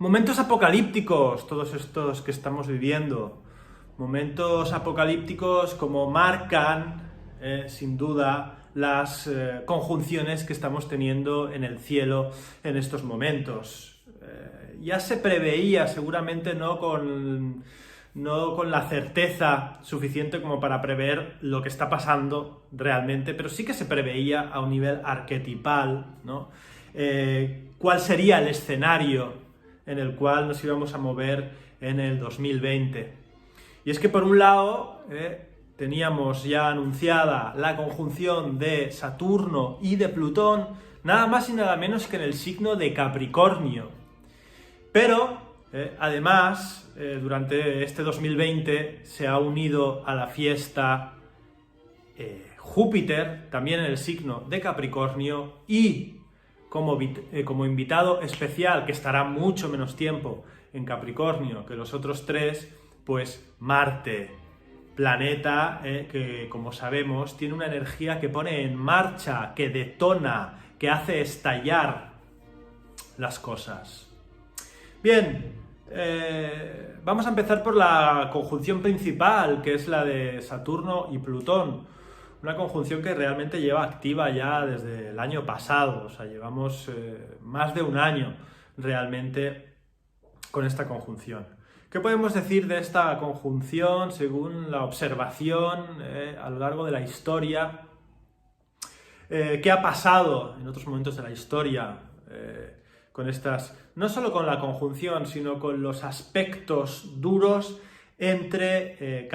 Momentos apocalípticos, todos estos que estamos viviendo. Momentos apocalípticos como marcan, sin duda, las conjunciones que estamos teniendo en el cielo en estos momentos. Ya se preveía, seguramente no con la certeza suficiente como para prever lo que está pasando realmente, pero sí que se preveía a un nivel arquetipal, ¿no? ¿Cuál sería el escenario en el cual nos íbamos a mover en el 2020? Y es que por un lado teníamos ya anunciada la conjunción de Saturno y de Plutón, nada más y nada menos que en el signo de Capricornio. Pero además, durante este 2020 se ha unido a la fiesta Júpiter, también en el signo de Capricornio, y como invitado especial, que estará mucho menos tiempo en Capricornio que los otros tres, pues Marte, planeta que, como sabemos, tiene una energía que pone en marcha, que detona, que hace estallar las cosas. Bien, vamos a empezar por la conjunción principal, que es la de Saturno y Plutón. Una conjunción que realmente lleva activa ya desde el año pasado, o sea, llevamos más de un año realmente con esta conjunción. ¿Qué podemos decir de esta conjunción según la observación a lo largo de la historia? ¿Qué ha pasado en otros momentos de la historia con estas, no solo con la conjunción, sino con los aspectos duros entre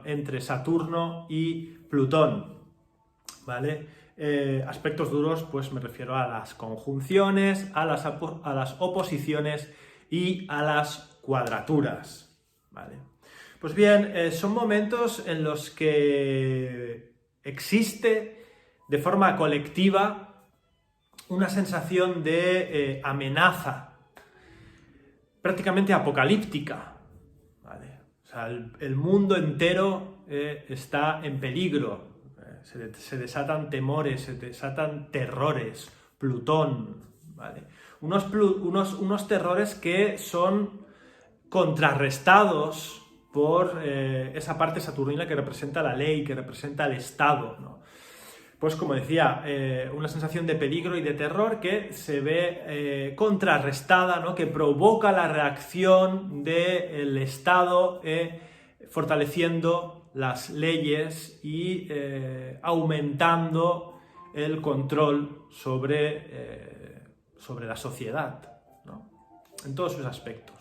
entre Saturno y Plutón, ¿vale? Aspectos duros, pues me refiero a las conjunciones, a las oposiciones y a las cuadraturas, ¿vale? Pues bien, son momentos en los que existe de forma colectiva una sensación de amenaza, prácticamente apocalíptica, ¿vale? O sea, el mundo entero está en peligro, se desatan temores, se desatan terrores, Plutón, ¿vale? Unos terrores que son contrarrestados por esa parte saturnina que representa la ley, que representa el Estado, ¿no? Pues como decía, una sensación de peligro y de terror que se ve contrarrestada, ¿no? Que provoca la reacción del Estado fortaleciendo las leyes y aumentando el control sobre la sociedad, ¿no? En todos sus aspectos.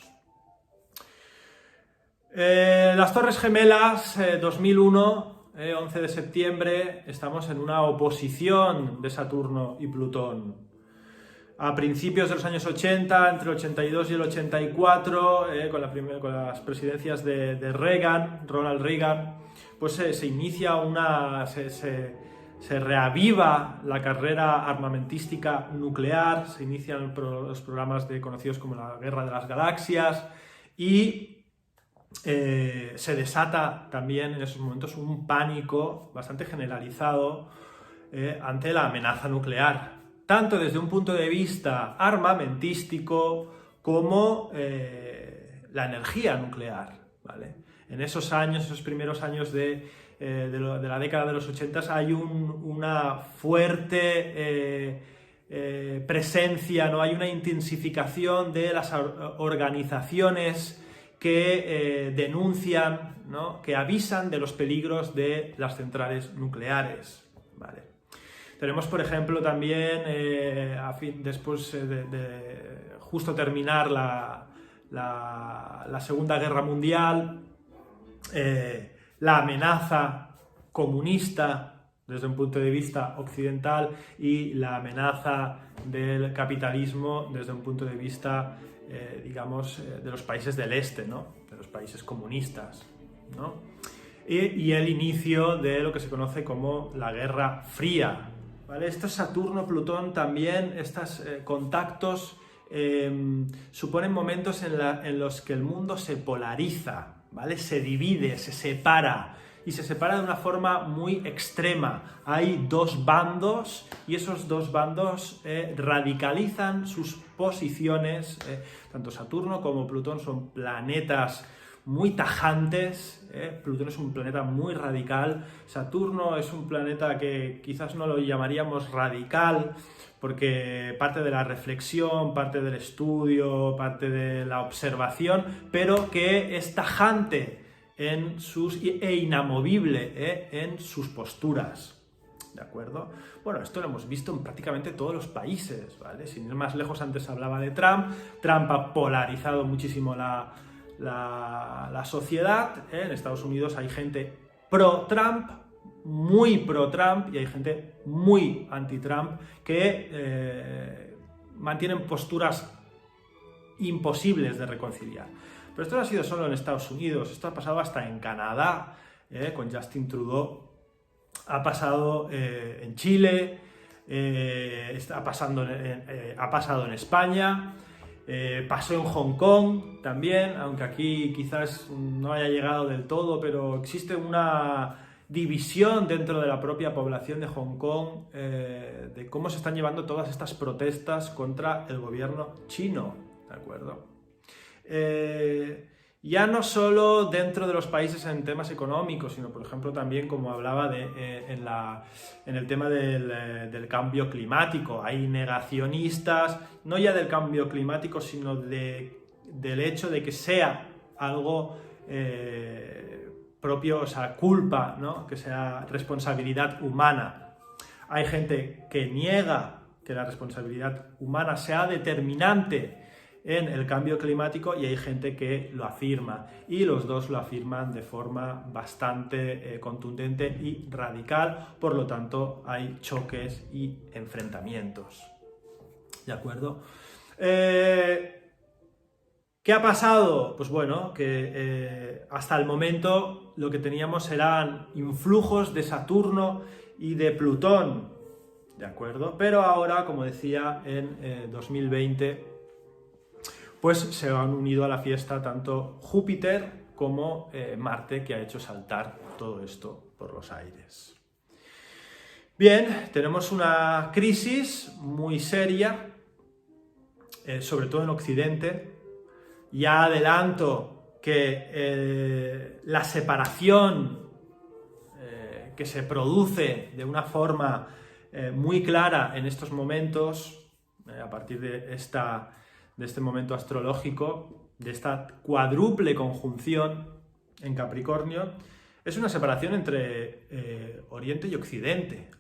Las Torres Gemelas, 2001... 11 de septiembre, estamos en una oposición de Saturno y Plutón. A principios de los años 80, entre el 82 y el 84, con las presidencias de Reagan, Ronald Reagan, pues se inicia se reaviva la carrera armamentística nuclear, se inician los programas conocidos como la Guerra de las Galaxias y se desata también en esos momentos un pánico bastante generalizado ante la amenaza nuclear, tanto desde un punto de vista armamentístico como la energía nuclear, ¿vale? En esos primeros años de la década de los 80 hay una fuerte presencia, ¿no? Hay una intensificación de las organizaciones que denuncian, ¿no? Que avisan de los peligros de las centrales nucleares, ¿vale? Tenemos, por ejemplo, también, después de justo terminar la Segunda Guerra Mundial, la amenaza comunista desde un punto de vista occidental y la amenaza del capitalismo desde un punto de vista de los países del este, ¿no? De los países comunistas, ¿no? Y el inicio de lo que se conoce como la Guerra Fría, ¿vale? Esto es Saturno-Plutón también, estos contactos suponen momentos en los que el mundo se polariza, ¿vale? Se divide, se separa, y se separa de una forma muy extrema. Hay dos bandos y esos dos bandos radicalizan sus posiciones. Tanto Saturno como Plutón son planetas muy tajantes. Plutón es un planeta muy radical. Saturno es un planeta que quizás no lo llamaríamos radical, porque parte de la reflexión, parte del estudio, parte de la observación, pero que es tajante e inamovible en sus posturas. ¿De acuerdo? Bueno, esto lo hemos visto en prácticamente todos los países, ¿vale? Sin ir más lejos, antes hablaba de Trump. Trump ha polarizado muchísimo la sociedad. En Estados Unidos hay gente pro-Trump, muy pro-Trump, y hay gente muy anti-Trump que mantienen posturas imposibles de reconciliar. Pero esto no ha sido solo en Estados Unidos, esto ha pasado hasta en Canadá, con Justin Trudeau, ha pasado en Chile, ha pasado en España, pasó en Hong Kong también, aunque aquí quizás no haya llegado del todo, pero existe una división dentro de la propia población de Hong Kong de cómo se están llevando todas estas protestas contra el gobierno chino, ¿de acuerdo? Ya no solo dentro de los países en temas económicos, sino por ejemplo también, como hablaba en el tema del cambio climático. Hay negacionistas, no ya del cambio climático, sino del hecho de que sea algo propio, o sea, culpa, ¿no? Que sea responsabilidad humana. Hay gente que niega que la responsabilidad humana sea determinante en el cambio climático y hay gente que lo afirma, y los dos lo afirman de forma bastante contundente y radical. Por lo tanto, hay choques y enfrentamientos. ¿De acuerdo? ¿Qué ha pasado? Pues bueno, que hasta el momento lo que teníamos eran influjos de Saturno y de Plutón, ¿de acuerdo? Pero ahora, como decía, en 2020, pues se han unido a la fiesta tanto Júpiter como Marte, que ha hecho saltar todo esto por los aires. Bien, tenemos una crisis muy seria, sobre todo en Occidente. Ya adelanto que la separación que se produce de una forma muy clara en estos momentos, a partir de este momento astrológico, de esta cuádruple conjunción en Capricornio, es una separación entre Oriente y Occidente.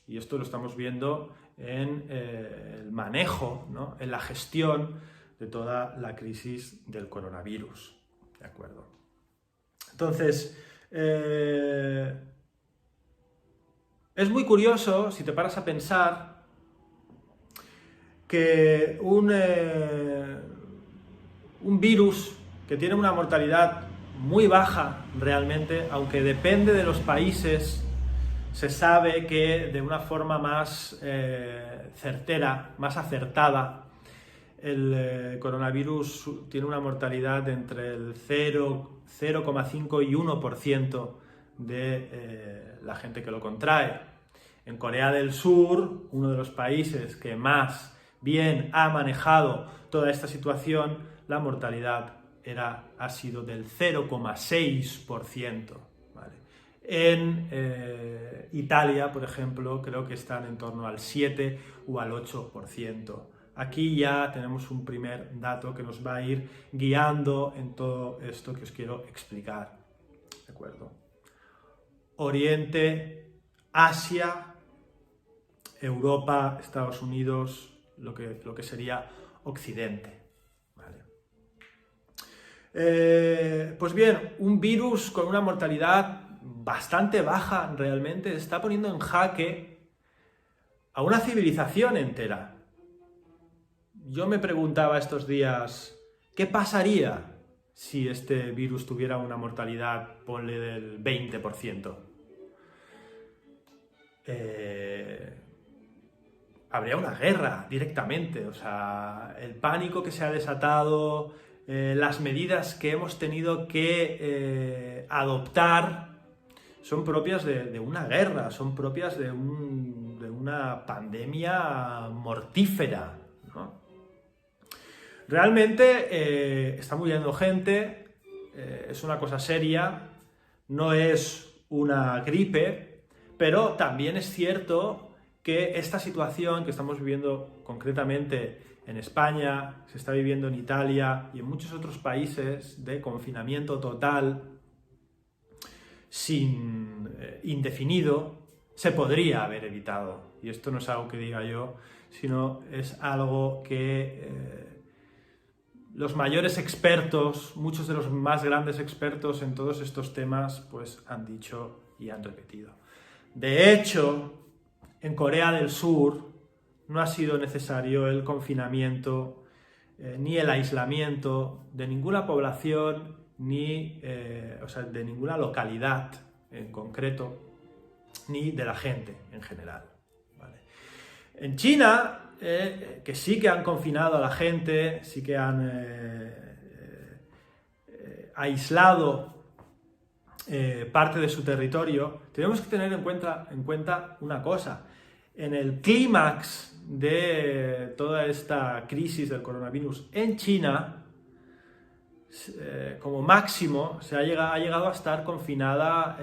Y esto lo estamos viendo en el manejo, ¿no? En la gestión de toda la crisis del coronavirus. ¿De acuerdo? Entonces, es muy curioso, si te paras a pensar, que un virus que tiene una mortalidad muy baja realmente, aunque depende de los países, se sabe que de una forma más certera, más acertada, el coronavirus tiene una mortalidad entre el 0,5 y 1% de la gente que lo contrae. En Corea del Sur, uno de los países que más bien ha manejado toda esta situación, la mortalidad ha sido del 0,6%. ¿Vale? En Italia, por ejemplo, creo que están en torno al 7 o al 8%. Aquí ya tenemos un primer dato que nos va a ir guiando en todo esto que os quiero explicar. ¿De acuerdo? Oriente, Asia, Europa, Estados Unidos, lo que sería Occidente. ¿Vale? Pues bien, un virus con una mortalidad bastante baja realmente está poniendo en jaque a una civilización entera. Yo me preguntaba estos días, ¿qué pasaría si este virus tuviera una mortalidad, ponle, del 20%? Habría una guerra directamente. O sea, el pánico que se ha desatado, las medidas que hemos tenido que adoptar son propias de una guerra, son propias de una pandemia mortífera, ¿no? Realmente está muriendo gente, es una cosa seria, no es una gripe, pero también es cierto que esta situación que estamos viviendo concretamente en España, se está viviendo en Italia y en muchos otros países de confinamiento total, indefinido, se podría haber evitado. Y esto no es algo que diga yo, sino es algo que los mayores expertos, muchos de los más grandes expertos en todos estos temas, pues han dicho y han repetido. De hecho, en Corea del Sur no ha sido necesario el confinamiento ni el aislamiento de ninguna población ni de ninguna localidad en concreto, ni de la gente en general, ¿vale? En China, que sí que han confinado a la gente, sí que han aislado parte de su territorio, tenemos que tener en cuenta una cosa. En el clímax de toda esta crisis del coronavirus en China, como máximo, ha llegado a estar confinada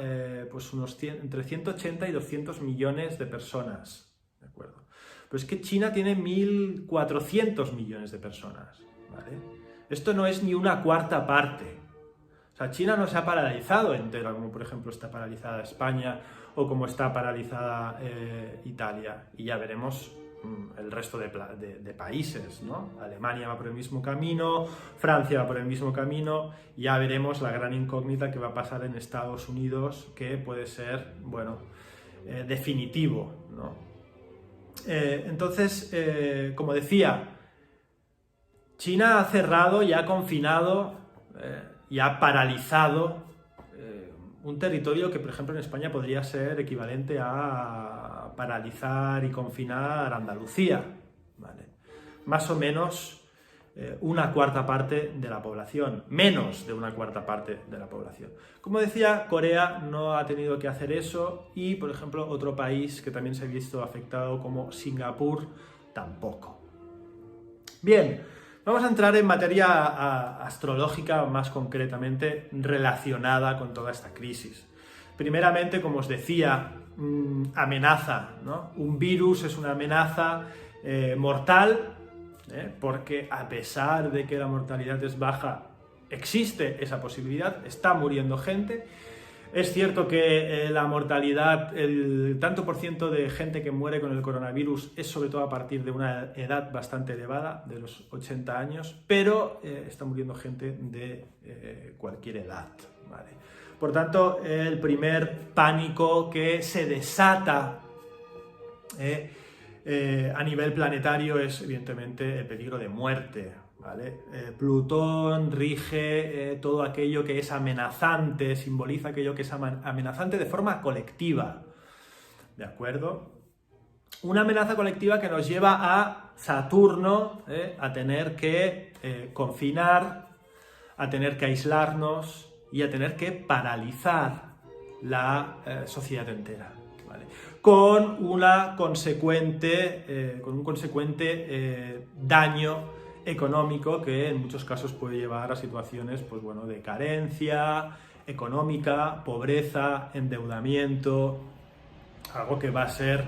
pues entre 180 y 200 millones de personas, ¿de acuerdo? Pero es que China tiene 1.400 millones de personas, ¿vale? Esto no es ni una cuarta parte. O sea, China no se ha paralizado entera, como por ejemplo está paralizada España o como está paralizada Italia. Y ya veremos el resto de países, ¿no? Alemania va por el mismo camino, Francia va por el mismo camino, y ya veremos la gran incógnita que va a pasar en Estados Unidos, que puede ser, bueno, definitivo, ¿no? Entonces, como decía, China ha cerrado y ha confinado y ha paralizado un territorio que, por ejemplo, en España podría ser equivalente a paralizar y confinar Andalucía, ¿vale? Más o menos una cuarta parte de la población, menos de una cuarta parte de la población. Como decía, Corea no ha tenido que hacer eso y, por ejemplo, otro país que también se ha visto afectado como Singapur, tampoco. Bien, vamos a entrar en materia astrológica más concretamente relacionada con toda esta crisis. Primeramente, como os decía, amenaza, ¿no? Un virus es una amenaza mortal, porque a pesar de que la mortalidad es baja, existe esa posibilidad, está muriendo gente. Es cierto que la mortalidad, el tanto por ciento de gente que muere con el coronavirus es sobre todo a partir de una edad bastante elevada, de los 80 años, pero está muriendo gente de cualquier edad, ¿vale? Por tanto, el primer pánico que se desata a nivel planetario es evidentemente el peligro de muerte, ¿vale? Plutón rige todo aquello que es amenazante, simboliza aquello que es amenazante de forma colectiva, ¿de acuerdo? Una amenaza colectiva que nos lleva a Saturno a tener que confinar, a tener que aislarnos y a tener que paralizar la sociedad entera, ¿vale? Con un consecuente daño económico que en muchos casos puede llevar a situaciones, pues bueno, de carencia económica, pobreza, endeudamiento, algo que va a ser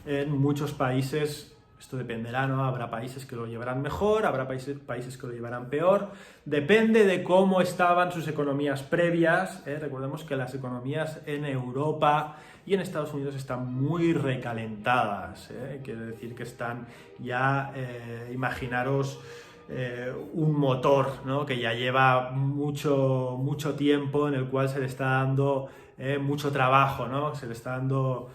en muchos países, esto dependerá, ¿no? Habrá países que lo llevarán mejor, habrá países que lo llevarán peor, depende de cómo estaban sus economías previas. Recordemos que las economías en Europa y en Estados Unidos están muy recalentadas, quiere decir que están ya, imaginaros, un motor, ¿no? Que ya lleva mucho tiempo, en el cual se le está dando mucho trabajo, ¿no? Se le está dando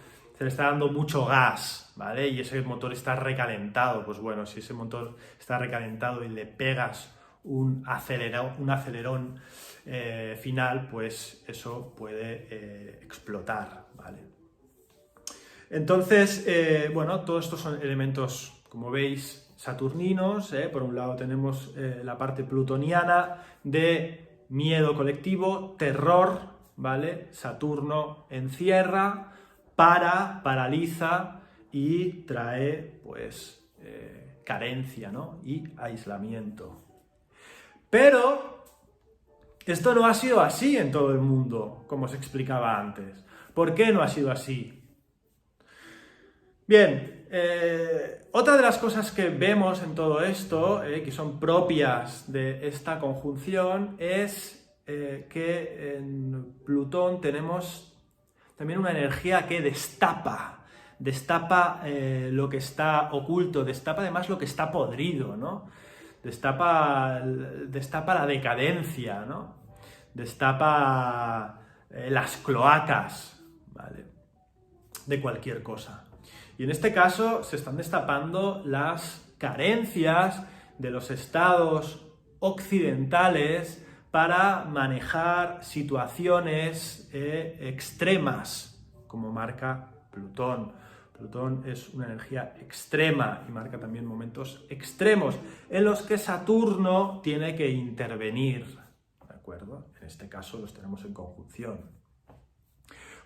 mucho gas, ¿vale? Y ese motor está recalentado. Pues bueno, si ese motor está recalentado y le pegas un acelerón final, pues eso puede explotar, ¿vale? Entonces, bueno, todos estos son elementos, como veis, saturninos. Por un lado tenemos la parte plutoniana de miedo colectivo, terror, ¿vale? Saturno encierra, paraliza y trae, pues, carencia, ¿no? Y aislamiento. Pero esto no ha sido así en todo el mundo, como os explicaba antes. ¿Por qué no ha sido así? Bien, otra de las cosas que vemos en todo esto, que son propias de esta conjunción, es que en Plutón tenemos también una energía que destapa lo que está oculto, destapa además lo que está podrido, ¿no? Destapa la decadencia, ¿no? Destapa las cloacas, ¿vale? De cualquier cosa. Y en este caso se están destapando las carencias de los estados occidentales para manejar situaciones extremas, como marca Plutón. Plutón es una energía extrema y marca también momentos extremos en los que Saturno tiene que intervenir, ¿de acuerdo? En este caso los tenemos en conjunción.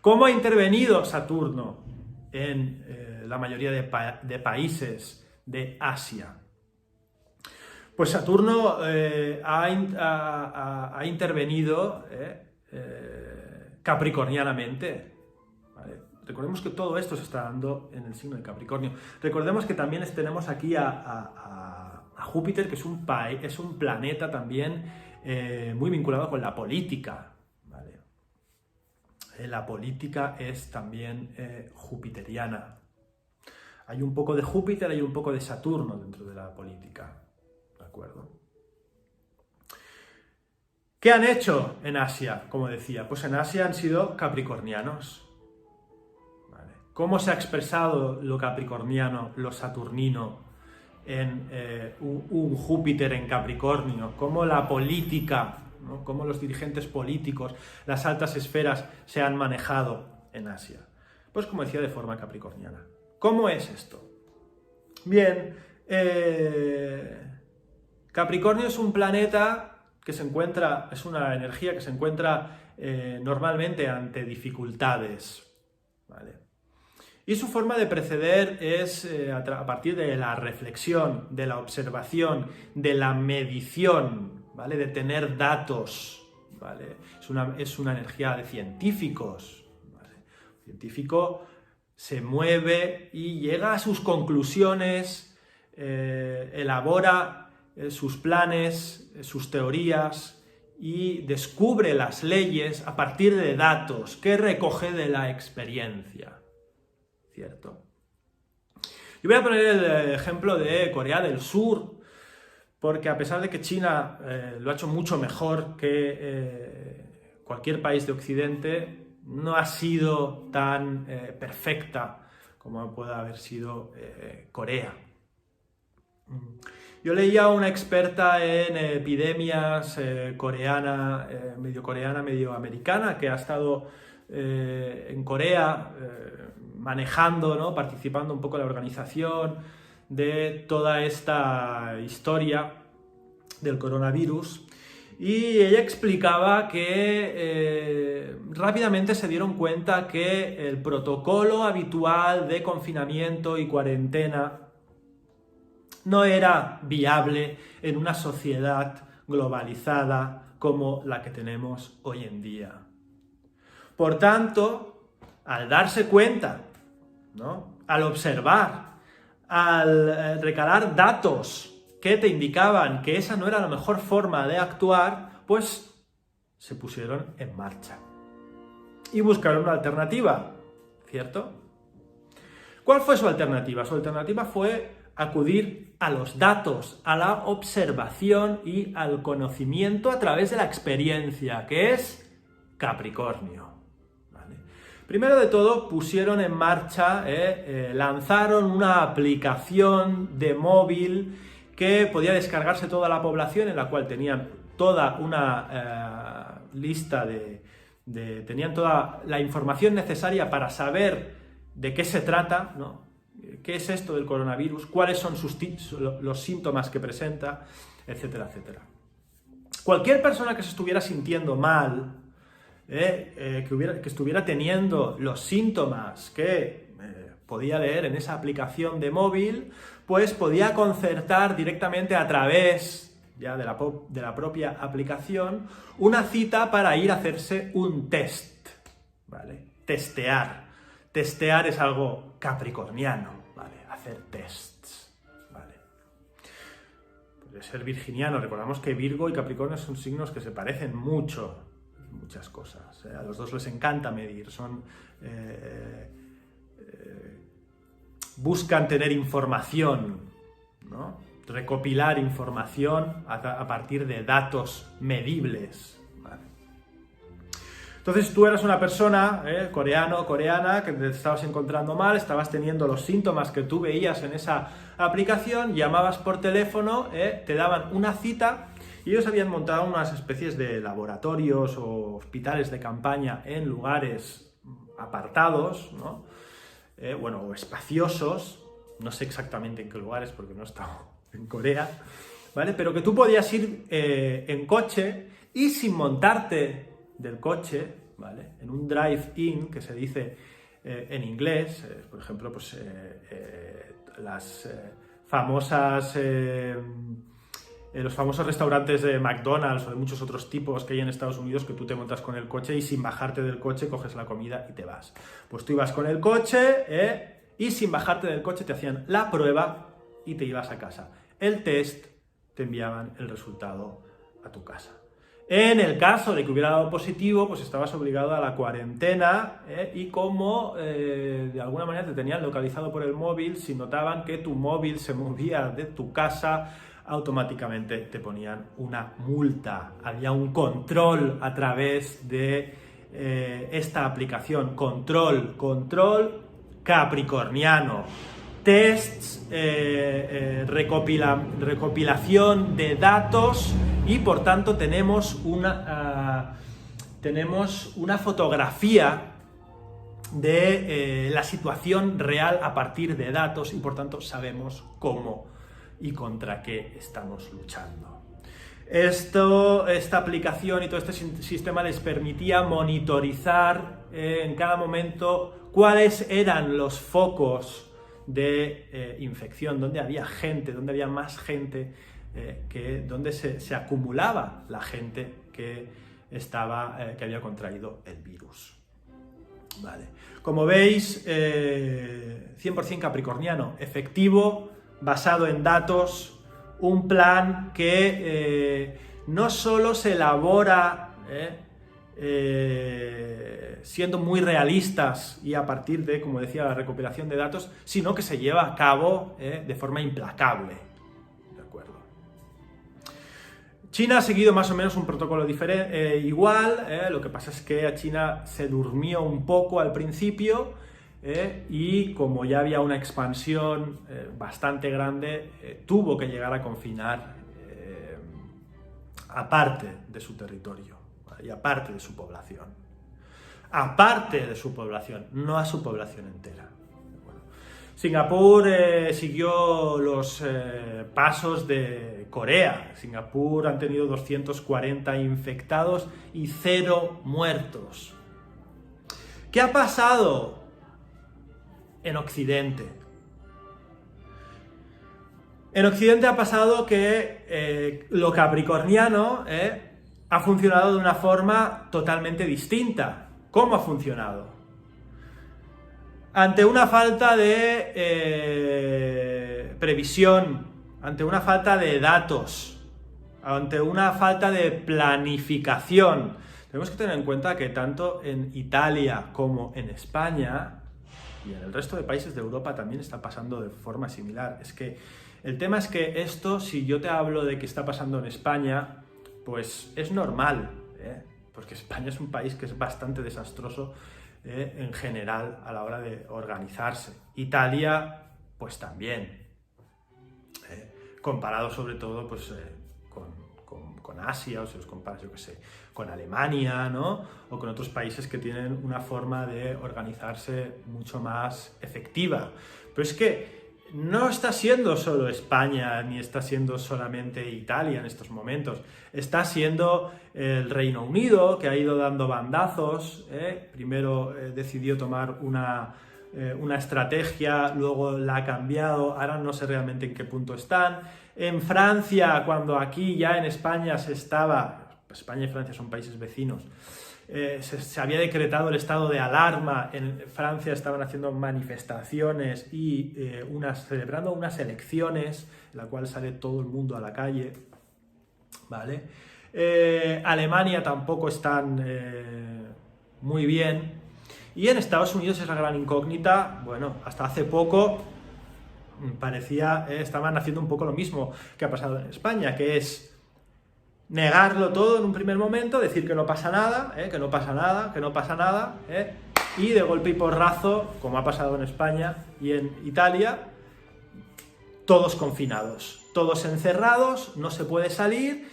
¿Cómo ha intervenido Saturno en la mayoría de países de Asia? Pues Saturno ha intervenido capricornianamente, ¿vale? Recordemos que todo esto se está dando en el signo de Capricornio. Recordemos que también tenemos aquí a Júpiter, que es un planeta también muy vinculado con la política, ¿vale? La política es también jupiteriana. Hay un poco de Júpiter, hay un poco de Saturno dentro de la política, ¿de acuerdo? ¿Qué han hecho en Asia? Como decía, pues en Asia han sido capricornianos. ¿Vale? ¿Cómo se ha expresado lo capricorniano, lo saturnino en un Júpiter en Capricornio? ¿Cómo la política, ¿no? Cómo los dirigentes políticos, las altas esferas se han manejado en Asia? Pues como decía, de forma capricorniana. ¿Cómo es esto? Bien, Capricornio es un planeta que se encuentra, es una energía que se encuentra normalmente ante dificultades, ¿vale? Y su forma de proceder es a partir de la reflexión, de la observación, de la medición, ¿vale? De tener datos, ¿vale? Es una energía de científicos, ¿vale? El científico se mueve y llega a sus conclusiones, elabora sus planes, sus teorías y descubre las leyes a partir de datos que recoge de la experiencia, ¿cierto? Yo voy a poner el ejemplo de Corea del Sur, porque a pesar de que China lo ha hecho mucho mejor que cualquier país de Occidente, no ha sido tan perfecta como puede haber sido Corea. Yo leía a una experta en epidemias medio medio americana, que ha estado en Corea manejando, ¿no? Participando un poco en la organización de toda esta historia del coronavirus. Y ella explicaba que rápidamente se dieron cuenta que el protocolo habitual de confinamiento y cuarentena no era viable en una sociedad globalizada como la que tenemos hoy en día. Por tanto, al darse cuenta, ¿no? Al observar, al recalar datos que te indicaban que esa no era la mejor forma de actuar, pues se pusieron en marcha y buscaron una alternativa, ¿cierto? ¿Cuál fue su alternativa? Su alternativa fue acudir a los datos, a la observación y al conocimiento a través de la experiencia, que es Capricornio. ¿Vale? Primero de todo, pusieron en marcha, lanzaron una aplicación de móvil que podía descargarse toda la población, en la cual tenían toda una lista tenían toda la información necesaria para saber de qué se trata, ¿no? ¿Qué es esto del coronavirus? ¿Cuáles son los síntomas que presenta? Etcétera, etcétera. Cualquier persona que se estuviera sintiendo mal que estuviera teniendo los síntomas que podía leer en esa aplicación de móvil, pues podía concertar directamente a través ya de la propia aplicación una cita para ir a hacerse un test, ¿vale? Testear. Testear es algo capricorniano, ¿vale? Hacer tests, ¿vale? Puede ser virginiano. Recordamos que Virgo y Capricornio son signos que se parecen mucho en muchas cosas, ¿eh? A los dos les encanta medir, buscan tener información, ¿no? Recopilar información a partir de datos medibles, ¿vale? Entonces tú eras una persona, coreano, coreana, que te estabas encontrando mal, estabas teniendo los síntomas que tú veías en esa aplicación, llamabas por teléfono, te daban una cita y ellos habían montado unas especies de laboratorios o hospitales de campaña en lugares apartados, ¿no? O espaciosos, no sé exactamente en qué lugares porque no he estado en Corea, ¿vale? Pero que tú podías ir en coche y sin montarte del coche, ¿vale? En un drive-in, que se dice en inglés, por ejemplo, pues las famosas... los famosos restaurantes de McDonald's o de muchos otros tipos que hay en Estados Unidos, que tú te montas con el coche y sin bajarte del coche coges la comida y te vas. Pues tú ibas con el coche y sin bajarte del coche te hacían la prueba y te ibas a casa. El test, te enviaban el resultado a tu casa. En el caso de que hubiera dado positivo, pues estabas obligado a la cuarentena y como de alguna manera te tenían localizado por el móvil, si notaban que tu móvil se movía de tu casa, automáticamente te ponían una multa. Había un control a través de esta aplicación, control capricorniano, tests, recopilación de datos y por tanto tenemos una fotografía de la situación real a partir de datos y por tanto sabemos cómo y contra qué estamos luchando. Esta aplicación y todo este sistema les permitía monitorizar en cada momento cuáles eran los focos de infección, dónde había gente, dónde había más gente, donde se acumulaba la gente que había contraído el virus. Vale. Como veis, 100% capricorniano, efectivo, basado en datos, un plan que no solo se elabora siendo muy realistas y a partir de, como decía, la recopilación de datos, sino que se lleva a cabo de forma implacable. ¿De acuerdo? China ha seguido más o menos un protocolo igual, lo que pasa es que a China se durmió un poco al principio, y como ya había una expansión bastante grande, tuvo que llegar a confinar aparte de su territorio, ¿vale? Y aparte de su población. Aparte de su población, no a su población entera. Bueno, Singapur siguió los pasos de Corea. Singapur han tenido 240 infectados y 0 muertos. ¿Qué ha pasado en Occidente? En Occidente ha pasado que lo capricorniano ha funcionado de una forma totalmente distinta. ¿Cómo ha funcionado? Ante una falta de previsión, ante una falta de datos, ante una falta de planificación. Tenemos que tener en cuenta que tanto en Italia como en España y en el resto de países de Europa también está pasando de forma similar. Es que el tema es que esto, si yo te hablo de que está pasando en España, pues es normal, porque España es un país que es bastante desastroso en general a la hora de organizarse. Italia, pues también, comparado sobre todo pues, con Asia, o si los comparas, yo qué sé, con Alemania, ¿no? O con otros países que tienen una forma de organizarse mucho más efectiva. Pero es que no está siendo solo España, ni está siendo solamente Italia en estos momentos. Está siendo el Reino Unido, que ha ido dando bandazos. Primero decidió tomar una estrategia, luego la ha cambiado, ahora no sé realmente en qué punto están. En Francia, cuando aquí ya en España se estaba... España y Francia son países vecinos. Se había decretado el estado de alarma. En Francia estaban haciendo manifestaciones y celebrando unas elecciones en la cual sale todo el mundo a la calle, ¿vale? Alemania tampoco están muy bien, y en Estados Unidos es la gran incógnita. Bueno, hasta hace poco parecía estaban haciendo un poco lo mismo que ha pasado en España, que es negarlo todo en un primer momento, decir que no pasa nada, que no pasa nada, que no pasa nada, y de golpe y porrazo, como ha pasado en España y en Italia, todos confinados, todos encerrados, no se puede salir,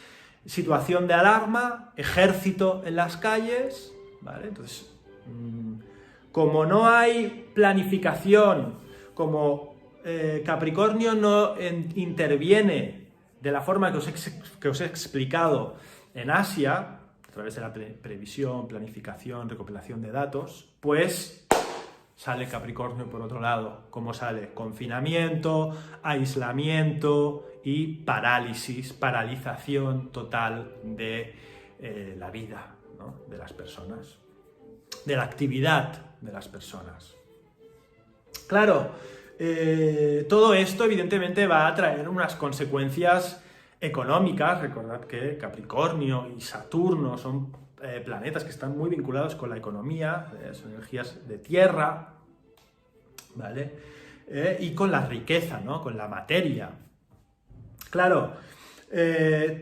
situación de alarma, ejército en las calles, ¿vale? Entonces, como no hay planificación, como Capricornio no interviene de la forma que os he explicado en Asia, a través de la previsión, planificación, recopilación de datos, pues sale Capricornio por otro lado. ¿Cómo sale? Confinamiento, aislamiento y parálisis, paralización total de la vida, ¿no? De las personas, de la actividad de las personas. Claro, todo esto evidentemente va a traer unas consecuencias económicas. Recordad que Capricornio y Saturno son planetas que están muy vinculados con la economía, son energías de tierra, ¿vale? Y con la riqueza, ¿no? Con la materia. Claro,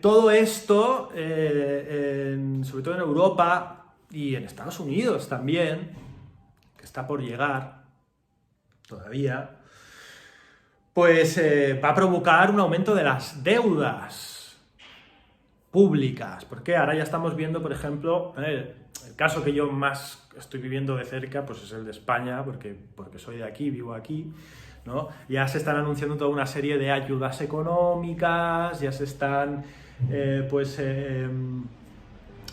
todo esto, sobre todo en Europa y en Estados Unidos también, que está por llegar todavía, pues va a provocar un aumento de las deudas públicas, porque ahora ya estamos viendo, por ejemplo, el caso que yo más estoy viviendo de cerca, pues es el de España, porque soy de aquí, vivo aquí, ¿no? Ya se están anunciando toda una serie de ayudas económicas, ya se están,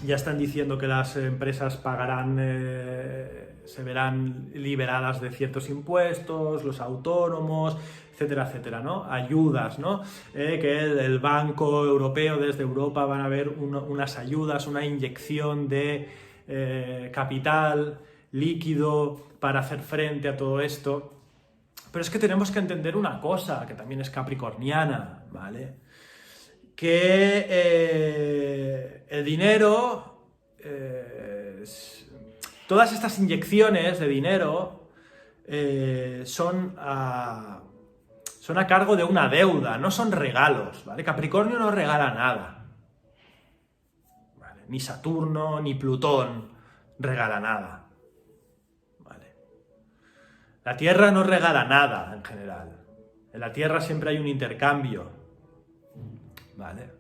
ya están diciendo que las empresas pagarán, se verán liberadas de ciertos impuestos, los autónomos, etcétera, etcétera, ¿no? Ayudas, ¿no? Que el Banco Europeo, desde Europa, van a haber unas ayudas, una inyección de capital líquido para hacer frente a todo esto. Pero es que tenemos que entender una cosa, que también es capricorniana, ¿vale? Que el dinero, todas estas inyecciones de dinero son a cargo de una deuda, no son regalos, ¿vale? Capricornio no regala nada, ¿vale? Ni Saturno, ni Plutón regala nada, ¿vale? La Tierra no regala nada en general. En la Tierra siempre hay un intercambio, ¿vale?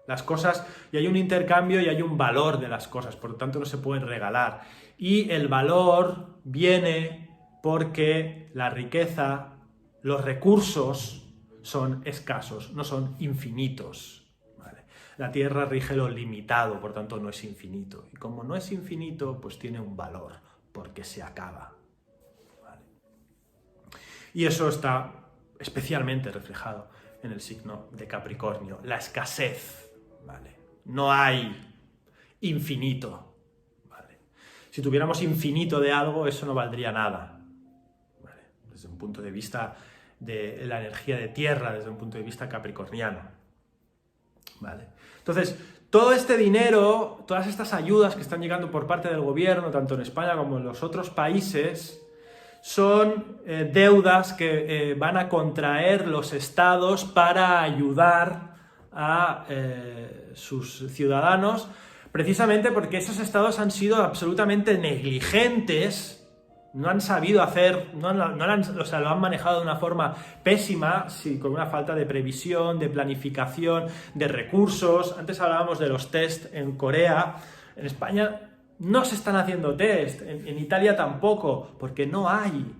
Las cosas, y hay un intercambio y hay un valor de las cosas, por lo tanto no se pueden regalar. Y el valor viene porque la riqueza, los recursos son escasos, no son infinitos, ¿vale? La Tierra rige lo limitado, por tanto no es infinito. Y como no es infinito, pues tiene un valor, porque se acaba, ¿vale? Y eso está especialmente reflejado en el signo de Capricornio, la escasez, ¿vale? No hay infinito, ¿vale? Si tuviéramos infinito de algo, eso no valdría nada, ¿vale? Desde un punto de vista de la energía de tierra, desde un punto de vista capricorniano, ¿vale? Entonces, todo este dinero, todas estas ayudas que están llegando por parte del gobierno, tanto en España como en los otros países, son deudas que van a contraer los estados para ayudar a sus ciudadanos, precisamente porque esos estados han sido absolutamente negligentes, no han sabido hacer, o sea, lo han manejado de una forma pésima, sí, con una falta de previsión, de planificación, de recursos. Antes hablábamos de los test en Corea. En España no se están haciendo test, en Italia tampoco, porque no hay,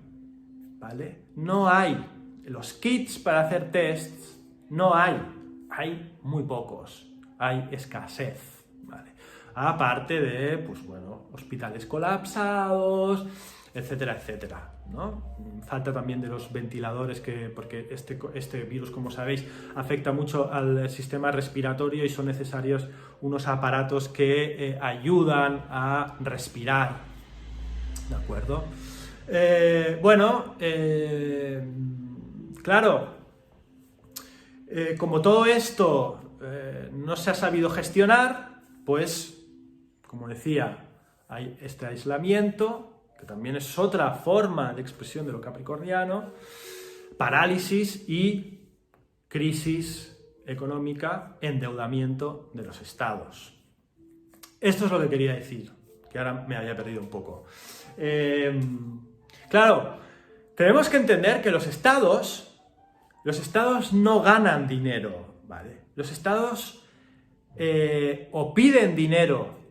¿vale? No hay. los kits para hacer tests no hay muy pocos, hay escasez, ¿vale? Aparte de, pues bueno, hospitales colapsados, etcétera, etcétera, ¿no? Falta también de los ventiladores, porque este virus, como sabéis, afecta mucho al sistema respiratorio y son necesarios unos aparatos que ayudan a respirar, ¿de acuerdo? Claro, como todo esto no se ha sabido gestionar, pues, como decía, hay este aislamiento, que también es otra forma de expresión de lo capricorniano, parálisis y crisis económica, endeudamiento de los estados. Esto es lo que quería decir, que ahora me había perdido un poco. Claro, tenemos que entender que los estados no ganan dinero, ¿vale? Los estados o piden dinero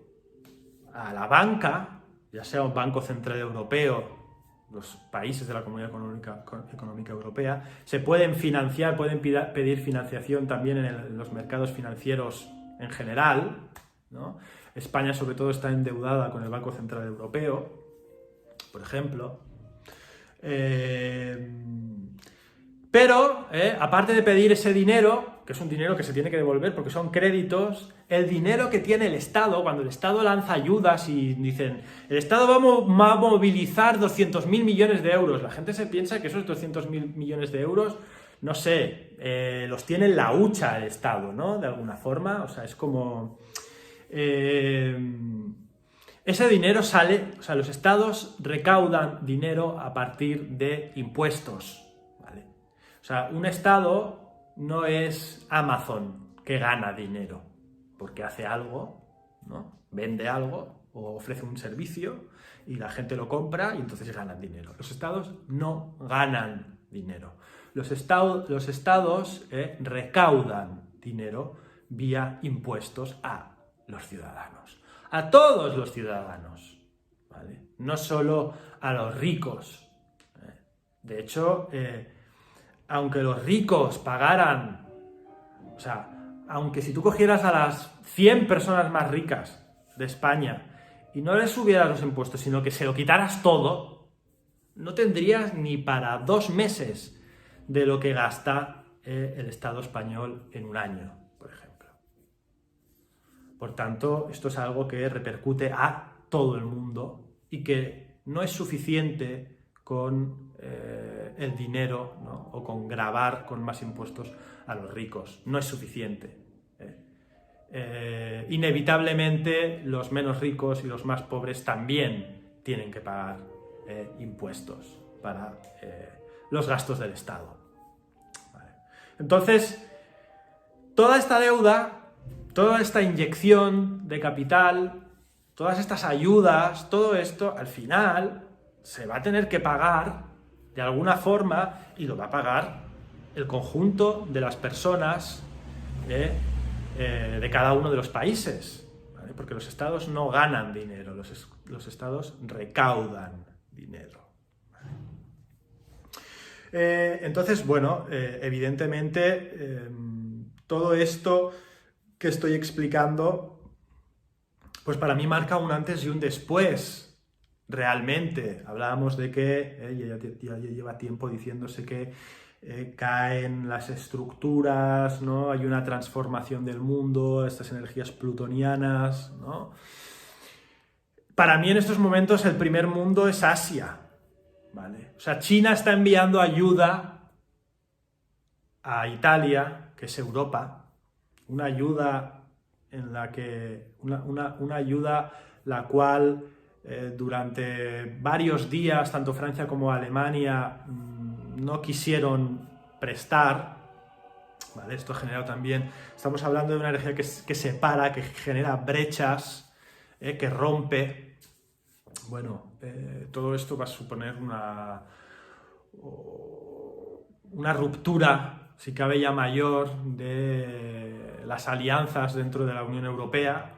a la banca, ya sea un Banco Central Europeo, los países de la Comunidad Económica Europea, se pueden financiar, pueden pedir financiación también en los mercados financieros en general, ¿no? España sobre todo está endeudada con el Banco Central Europeo, por ejemplo. Pero, aparte de pedir ese dinero, que es un dinero que se tiene que devolver porque son créditos, el dinero que tiene el Estado, cuando el Estado lanza ayudas y dicen, el Estado va a movilizar 200.000 millones de euros, la gente se piensa que esos 200.000 millones de euros, no sé, los tiene en la hucha el Estado, ¿no? De alguna forma, o sea, es como... ese dinero sale, o sea, los estados recaudan dinero a partir de impuestos, ¿vale? O sea, un estado no es Amazon que gana dinero porque hace algo, ¿no? Vende algo o ofrece un servicio y la gente lo compra y entonces ganan dinero. Los estados no ganan dinero. Los estados recaudan dinero vía impuestos a los ciudadanos. A todos los ciudadanos, ¿vale? No solo a los ricos. De hecho, aunque los ricos pagaran, o sea, aunque si tú cogieras a las 100 personas más ricas de España y no les subieras los impuestos, sino que se lo quitaras todo, no tendrías ni para 2 meses de lo que gasta el Estado español en un año, por ejemplo. Por tanto, esto es algo que repercute a todo el mundo y que no es suficiente con el dinero, ¿no? O con gravar con más impuestos a los ricos. No es suficiente. Inevitablemente los menos ricos y los más pobres también tienen que pagar impuestos para los gastos del Estado. ¿Vale? Entonces, toda esta deuda, toda esta inyección de capital, todas estas ayudas, todo esto, al final se va a tener que pagar de alguna forma y lo va a pagar el conjunto de las personas de cada uno de los países, ¿vale? Porque los estados no ganan dinero, los estados recaudan dinero. ¿Vale? Entonces, bueno, evidentemente todo esto que estoy explicando, pues para mí marca un antes y un después. Realmente, hablábamos de que ya lleva tiempo diciéndose que caen las estructuras, ¿no? Hay una transformación del mundo, estas energías plutonianas, ¿no? Para mí en estos momentos el primer mundo es Asia, ¿vale? O sea, China está enviando ayuda a Italia, que es Europa, una ayuda en la que una ayuda la cual durante varios días, tanto Francia como Alemania no quisieron prestar, ¿vale? Esto ha generado también, estamos hablando de una energía que separa, que genera brechas, que rompe. Bueno, todo esto va a suponer una ruptura, si cabe ya mayor, de las alianzas dentro de la Unión Europea.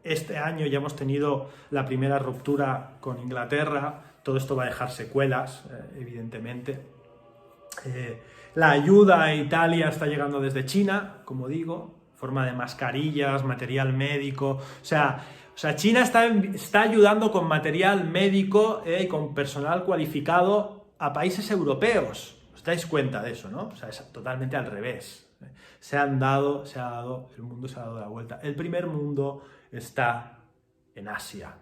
Este año ya hemos tenido la primera ruptura con Inglaterra, todo esto va a dejar secuelas, evidentemente. La ayuda a Italia está llegando desde China, como digo, en forma de mascarillas, material médico. O sea China está ayudando con material médico y con personal cualificado a países europeos. ¿Os dais cuenta de eso, no? O sea, es totalmente al revés. El mundo se ha dado la vuelta. El primer mundo está en Asia.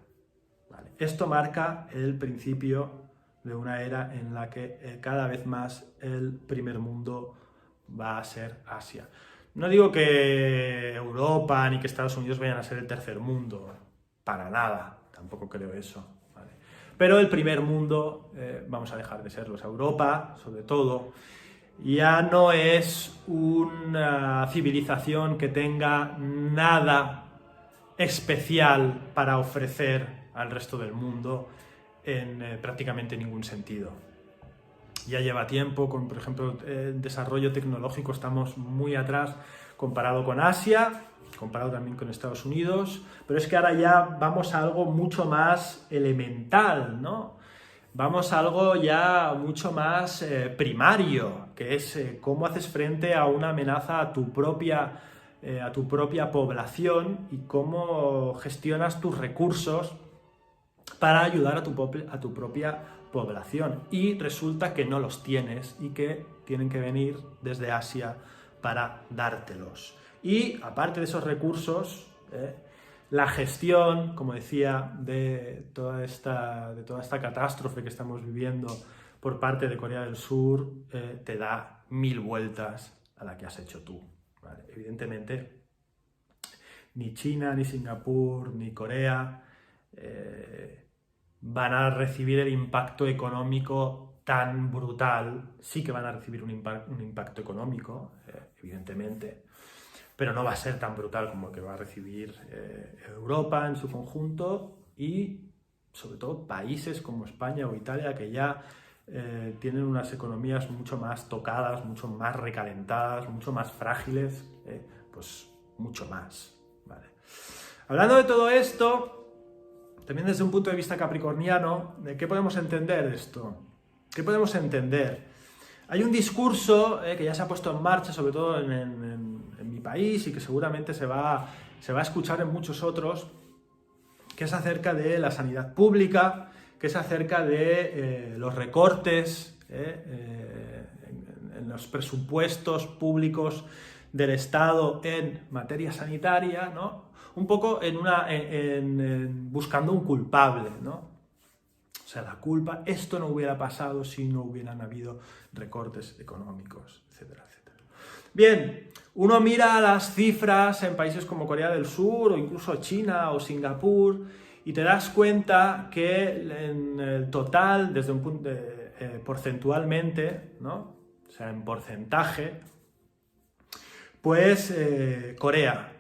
¿Vale? Esto marca el principio de una era en la que cada vez más el primer mundo va a ser Asia. No digo que Europa ni que Estados Unidos vayan a ser el tercer mundo, para nada, tampoco creo eso. ¿Vale? Pero el primer mundo vamos a dejar de serlo. Europa, sobre todo, ya no es una civilización que tenga nada especial para ofrecer al resto del mundo en prácticamente ningún sentido. Ya lleva tiempo, por ejemplo, el desarrollo tecnológico estamos muy atrás comparado con Asia, comparado también con Estados Unidos, pero es que ahora ya vamos a algo mucho más elemental, ¿no? Vamos a algo ya mucho más primario, que es cómo haces frente a una amenaza a tu propia población y cómo gestionas tus recursos para ayudar a tu propia población. Y resulta que no los tienes y que tienen que venir desde Asia para dártelos. Y aparte de esos recursos, la gestión, como decía, de toda esta catástrofe que estamos viviendo por parte de Corea del Sur, te da 1000 vueltas a la que has hecho tú. ¿Vale? Evidentemente, ni China, ni Singapur, ni Corea van a recibir el impacto económico tan brutal. Sí que van a recibir un impacto económico, evidentemente, pero no va a ser tan brutal como el que va a recibir Europa en su conjunto y, sobre todo, países como España o Italia, que ya tienen unas economías mucho más tocadas, mucho más recalentadas, mucho más frágiles, pues mucho más. ¿Vale? Hablando de todo esto, también desde un punto de vista capricorniano, ¿de qué podemos entender esto? ¿Qué podemos entender? Hay un discurso que ya se ha puesto en marcha, sobre todo en mi país, y que seguramente se va a escuchar en muchos otros, que es acerca de la sanidad pública, que es acerca de los recortes en los presupuestos públicos del Estado en materia sanitaria, ¿no? Un poco buscando un culpable, ¿no? O sea, la culpa, esto no hubiera pasado si no hubieran habido recortes económicos, etcétera, etcétera. Bien, uno mira las cifras en países como Corea del Sur o incluso China o Singapur y te das cuenta que en el total, desde un punto porcentualmente, ¿no? O sea, en porcentaje, pues Corea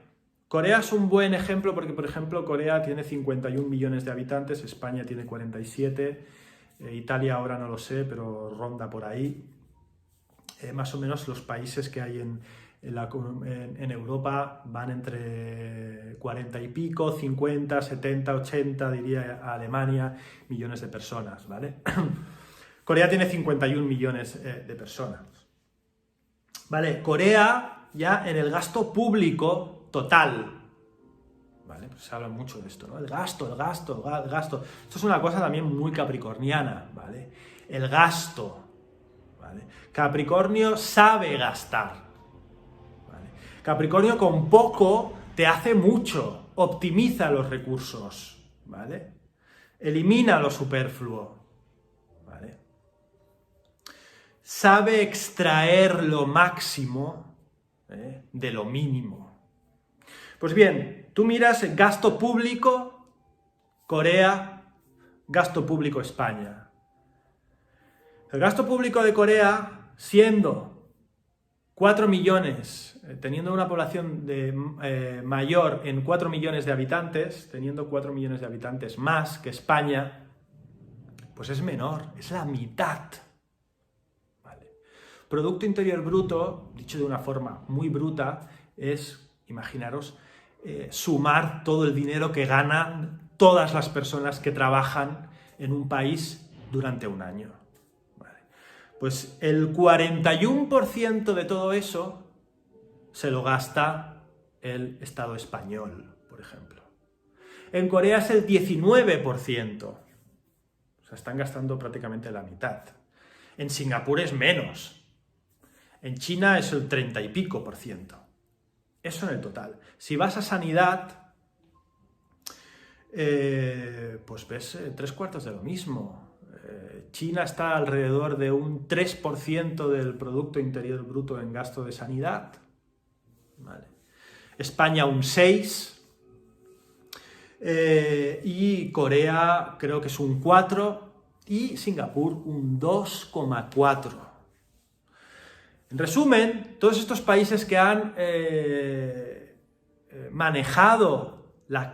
es un buen ejemplo porque, por ejemplo, Corea tiene 51 millones de habitantes, España tiene 47, Italia ahora no lo sé, pero ronda por ahí. Más o menos los países que hay en Europa van entre 40 y pico, 50, 70, 80, diría Alemania, millones de personas, ¿vale? Corea tiene 51 millones de personas. ¿Vale? Corea ya en el gasto público total, ¿vale? Pues se habla mucho de esto, ¿no? El gasto. Esto es una cosa también muy capricorniana, ¿vale? El gasto, ¿vale? Capricornio sabe gastar, ¿vale? Capricornio con poco te hace mucho, optimiza los recursos, ¿vale? Elimina lo superfluo, ¿vale? Sabe extraer lo máximo de lo mínimo. Pues bien, tú miras el gasto público Corea, gasto público España. El gasto público de Corea, siendo 4 millones, teniendo una población mayor en 4 millones de habitantes, teniendo 4 millones de habitantes más que España, pues es menor, es la mitad. ¿Vale? Producto Interior Bruto, dicho de una forma muy bruta, es, imaginaros, sumar todo el dinero que ganan todas las personas que trabajan en un país durante un año. ¿Vale? Pues el 41% de todo eso se lo gasta el Estado español, por ejemplo. En Corea es el 19%. O sea, están gastando prácticamente la mitad. En Singapur es menos. En China es el 30 y pico por ciento. Eso en el total. Si vas a sanidad, pues ves 3/4 de lo mismo. China está alrededor de un 3% del Producto Interior Bruto en gasto de sanidad. ¿Vale? España un 6%. Y Corea creo que es un 4% y Singapur un 2,4%. En resumen, todos estos países que han manejado la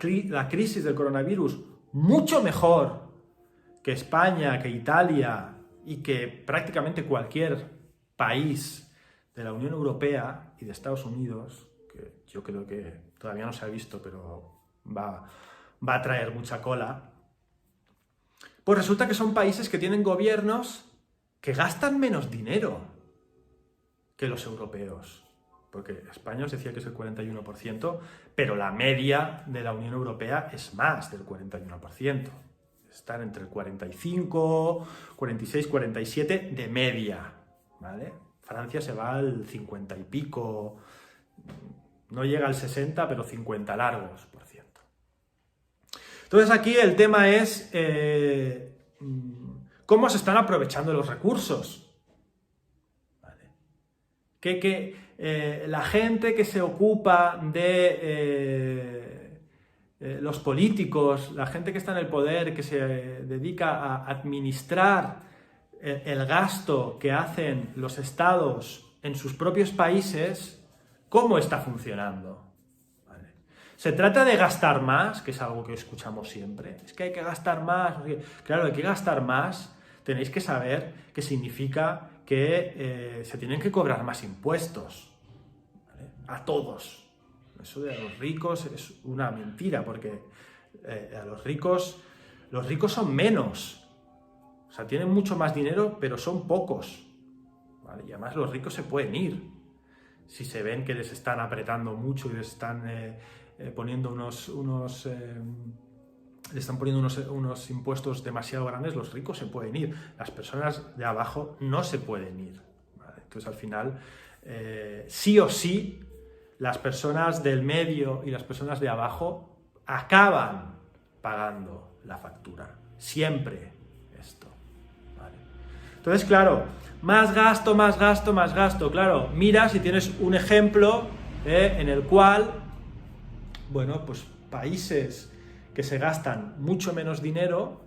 crisis del coronavirus mucho mejor que España, que Italia y que prácticamente cualquier país de la Unión Europea y de Estados Unidos, que yo creo que todavía no se ha visto, pero va a traer mucha cola, pues resulta que son países que tienen gobiernos que gastan menos dinero que los europeos. Porque España os decía que es el 41%, pero la media de la Unión Europea es más del 41%. Están entre el 45, 46, 47 de media, ¿vale? Francia se va al 50 y pico, no llega al 60, pero 50 largos por ciento. Entonces aquí el tema es cómo se están aprovechando los recursos. Que la gente que se ocupa de los políticos, la gente que está en el poder, que se dedica a administrar el gasto que hacen los estados en sus propios países, ¿cómo está funcionando? ¿Vale? Se trata de gastar más, que es algo que escuchamos siempre. Es que hay que gastar más. Claro, hay que gastar más. Tenéis que saber qué significa que se tienen que cobrar más impuestos, ¿vale? A todos. Eso de a los ricos es una mentira, porque a los ricos son menos. O sea, tienen mucho más dinero, pero son pocos, ¿vale? Y además los ricos se pueden ir. Si se ven que les están apretando mucho y les están poniendo le están poniendo unos impuestos demasiado grandes, los ricos se pueden ir. Las personas de abajo no se pueden ir, ¿vale? Entonces, al final, sí o sí, las personas del medio y las personas de abajo acaban pagando la factura. Siempre esto, ¿vale? Entonces, claro, más gasto, más gasto, más gasto. Claro, mira si tienes un ejemplo en el cual, bueno, pues países que se gastan mucho menos dinero,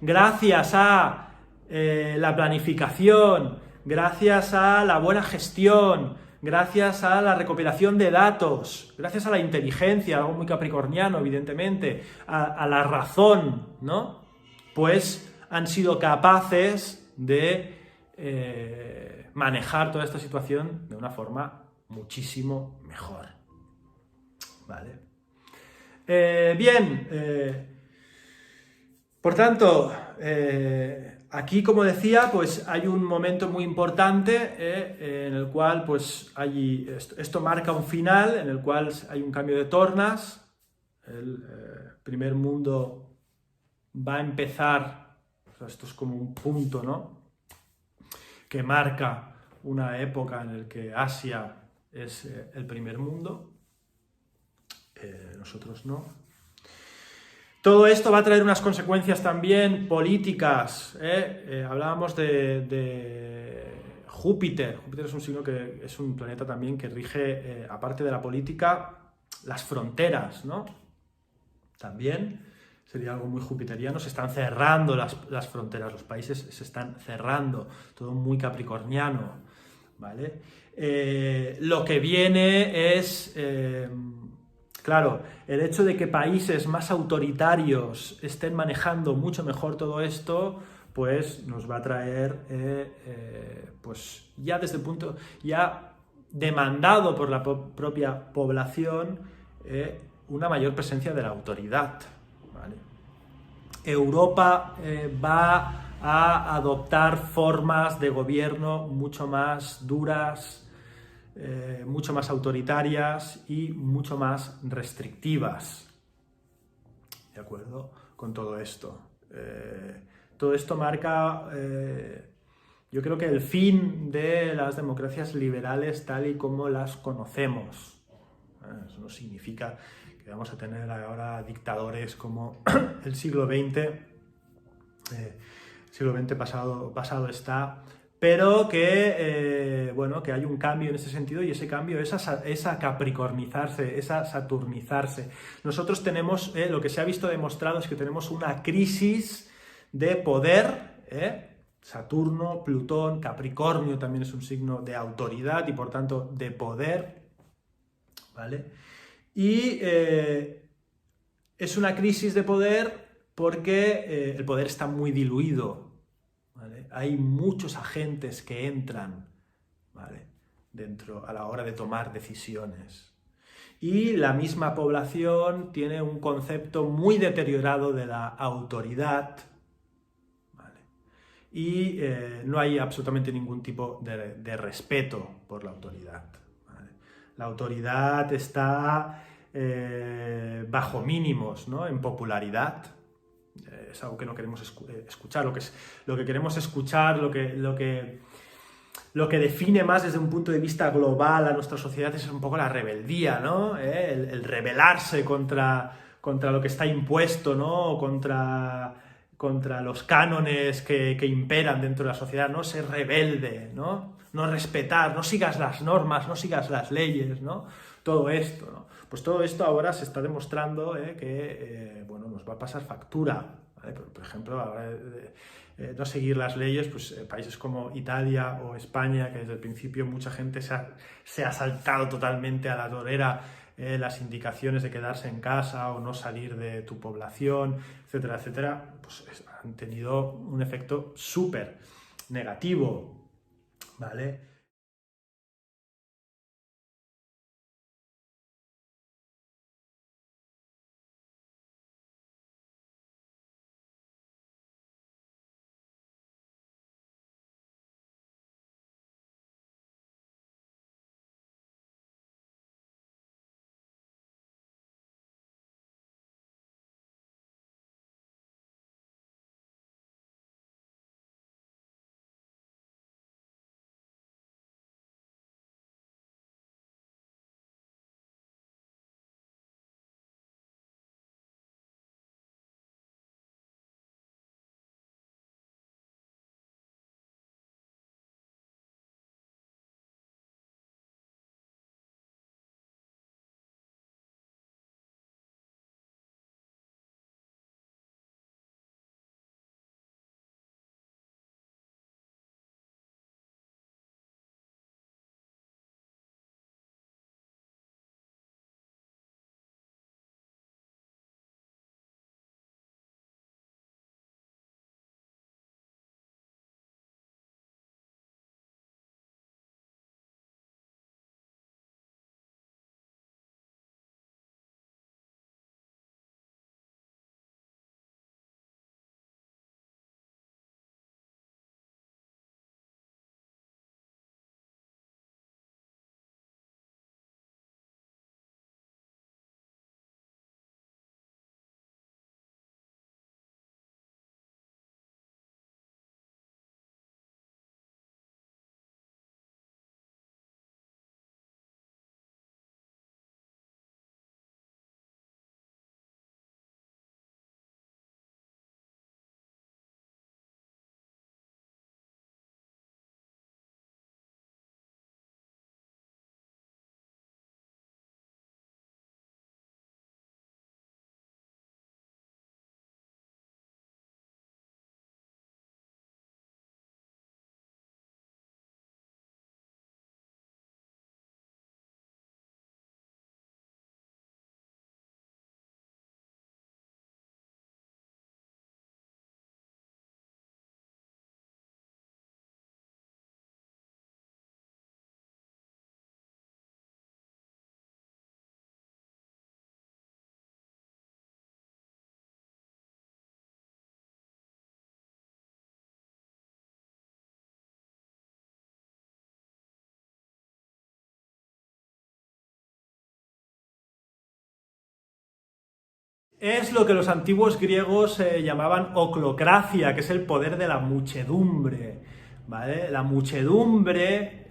gracias a la planificación, gracias a la buena gestión, gracias a la recopilación de datos, gracias a la inteligencia, algo muy capricorniano, evidentemente, a la razón, ¿no? Pues han sido capaces de manejar toda esta situación de una forma muchísimo mejor, ¿vale? Por tanto, aquí, como decía, pues hay un momento muy importante en el cual pues esto marca un final, en el cual hay un cambio de tornas. El primer mundo va a empezar, o sea, esto es como un punto, ¿no?, que marca una época en la que Asia es el primer mundo. Nosotros no. Todo esto va a traer unas consecuencias también políticas. Hablábamos de Júpiter. Júpiter es un signo que es un planeta también que rige, aparte de la política, las fronteras, ¿no? También sería algo muy jupiteriano. Se están cerrando las fronteras, los países se están cerrando, todo muy capricorniano, ¿vale? Lo que viene es... Claro, el hecho de que países más autoritarios estén manejando mucho mejor todo esto, pues nos va a traer, pues ya desde el punto, ya demandado por la propia población, una mayor presencia de la autoridad, ¿vale? Europa va a adoptar formas de gobierno mucho más duras, mucho más autoritarias y mucho más restrictivas. ¿De acuerdo? Con todo esto. Todo esto marca, yo creo que el fin de las democracias liberales tal y como las conocemos. Eso no significa que vamos a tener ahora dictadores como el siglo XX, siglo XX pasado está, pero que, bueno, que hay un cambio en ese sentido, y ese cambio es a capricornizarse, es a saturnizarse. Nosotros tenemos, lo que se ha visto demostrado es que tenemos una crisis de poder, Saturno, Plutón, Capricornio también es un signo de autoridad y por tanto de poder, ¿vale? Y es una crisis de poder porque el poder está muy diluido, ¿vale? Hay muchos agentes que entran, ¿vale?, dentro a la hora de tomar decisiones. Y la misma población tiene un concepto muy deteriorado de la autoridad, ¿vale? Y no hay absolutamente ningún tipo de respeto por la autoridad, ¿vale? La autoridad está bajo mínimos, ¿no?, en popularidad. Es algo que no queremos escuchar. Lo que queremos escuchar, lo que define más desde un punto de vista global a nuestra sociedad es un poco la rebeldía, ¿no? El rebelarse contra lo que está impuesto, ¿no? Contra los cánones que imperan dentro de la sociedad, ¿no? Ser rebelde, ¿no? No respetar, no sigas las normas, no sigas las leyes, ¿no? Todo esto, ¿no? Pues todo esto ahora se está demostrando que, bueno, nos va a pasar factura, ¿vale? Por ejemplo, ahora no seguir las leyes, pues países como Italia o España, que desde el principio mucha gente se ha saltado totalmente a la torera las indicaciones de quedarse en casa o no salir de tu población, etcétera, etcétera, pues han tenido un efecto súper negativo, ¿vale? es lo que los antiguos griegos llamaban oclocracia, que es el poder de la muchedumbre, ¿vale? La muchedumbre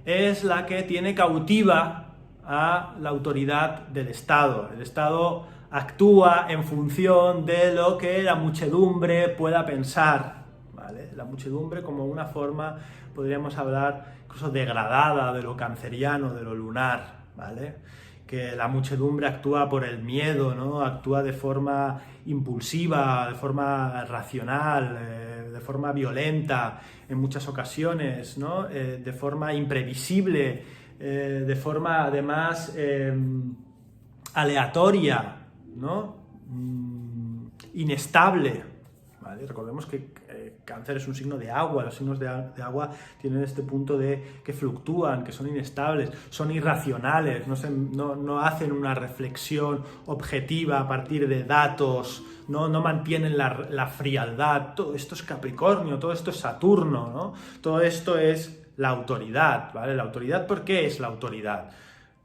es la que tiene cautiva a la autoridad del Estado. El Estado actúa en función de lo que la muchedumbre pueda pensar, ¿vale? La muchedumbre como una forma, podríamos hablar incluso degradada de lo canceriano, de lo lunar, ¿vale? Que la muchedumbre actúa por el miedo, ¿no? Actúa de forma impulsiva, de forma racional, de forma violenta en muchas ocasiones, ¿no? De forma imprevisible, de forma además aleatoria, ¿no? Inestable, ¿vale? Recordemos que cáncer es un signo de agua, los signos de agua tienen este punto de que fluctúan, que son inestables, son irracionales, no hacen una reflexión objetiva a partir de datos, no mantienen la frialdad. Todo esto es Capricornio, todo esto es Saturno, ¿no? Todo esto es la autoridad, ¿vale? La autoridad, ¿por qué es la autoridad?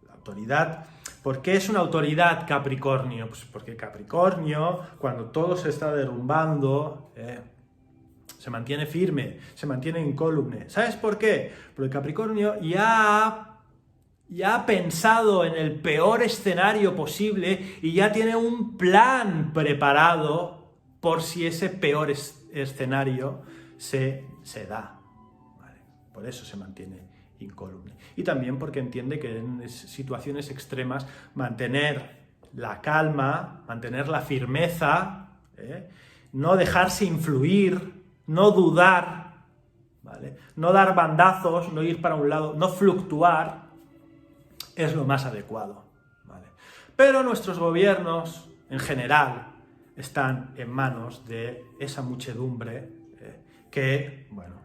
La autoridad, ¿por qué es una autoridad Capricornio? Pues porque Capricornio, cuando todo se está derrumbando, se mantiene firme, se mantiene incólume. ¿Sabes por qué? Porque Capricornio ya ha pensado en el peor escenario posible y ya tiene un plan preparado por si ese peor escenario se da. ¿Vale? Por eso se mantiene incólume. Y también porque entiende que en situaciones extremas mantener la calma, mantener la firmeza, no dejarse influir, no dudar, ¿vale? No dar bandazos, no ir para un lado, no fluctuar, es lo más adecuado, ¿vale? Pero nuestros gobiernos, en general, están en manos de esa muchedumbre que, bueno,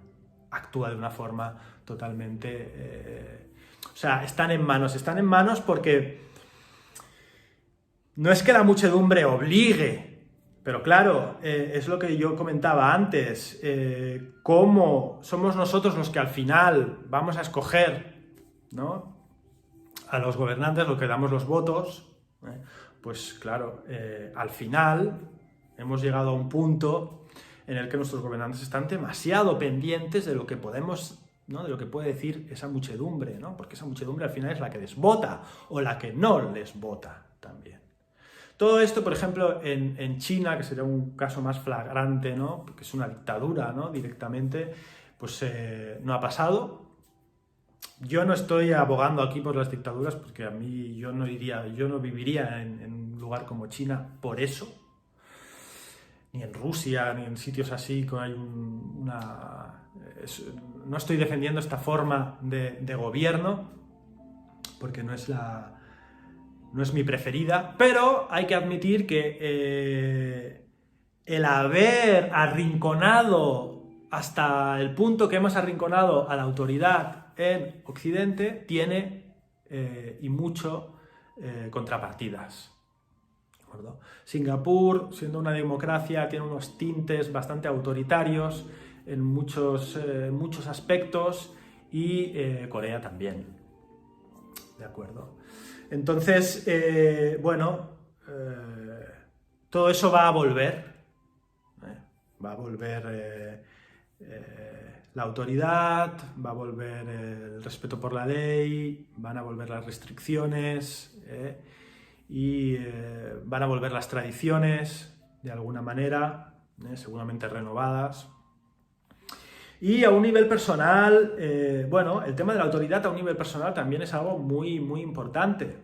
actúa de una forma totalmente... o sea, están en manos porque no es que la muchedumbre obligue, pero claro, es lo que yo comentaba antes, cómo somos nosotros los que al final vamos a escoger, ¿no?, a los gobernantes, los que damos los votos, pues claro, al final hemos llegado a un punto en el que nuestros gobernantes están demasiado pendientes de lo que podemos, ¿no?, de lo que puede decir esa muchedumbre, ¿no?, porque esa muchedumbre al final es la que les vota o la que no les vota también. Todo esto, por ejemplo, en China, que sería un caso más flagrante, ¿no?, porque es una dictadura, ¿no?, directamente, pues no ha pasado. Yo no estoy abogando aquí por las dictaduras, porque a mí yo no viviría en un lugar como China por eso, ni en Rusia, ni en sitios así, que hay no estoy defendiendo esta forma de gobierno, porque no es mi preferida, pero hay que admitir que el haber arrinconado hasta el punto que hemos arrinconado a la autoridad en Occidente tiene y mucho contrapartidas. ¿De acuerdo? Singapur, siendo una democracia, tiene unos tintes bastante autoritarios en muchos aspectos, y Corea también. ¿De acuerdo? Entonces, todo eso va a volver. Va a volver la autoridad, va a volver el respeto por la ley, van a volver las restricciones y van a volver las tradiciones, de alguna manera, seguramente renovadas. Y a un nivel personal, el tema de la autoridad a un nivel personal también es algo muy, muy importante.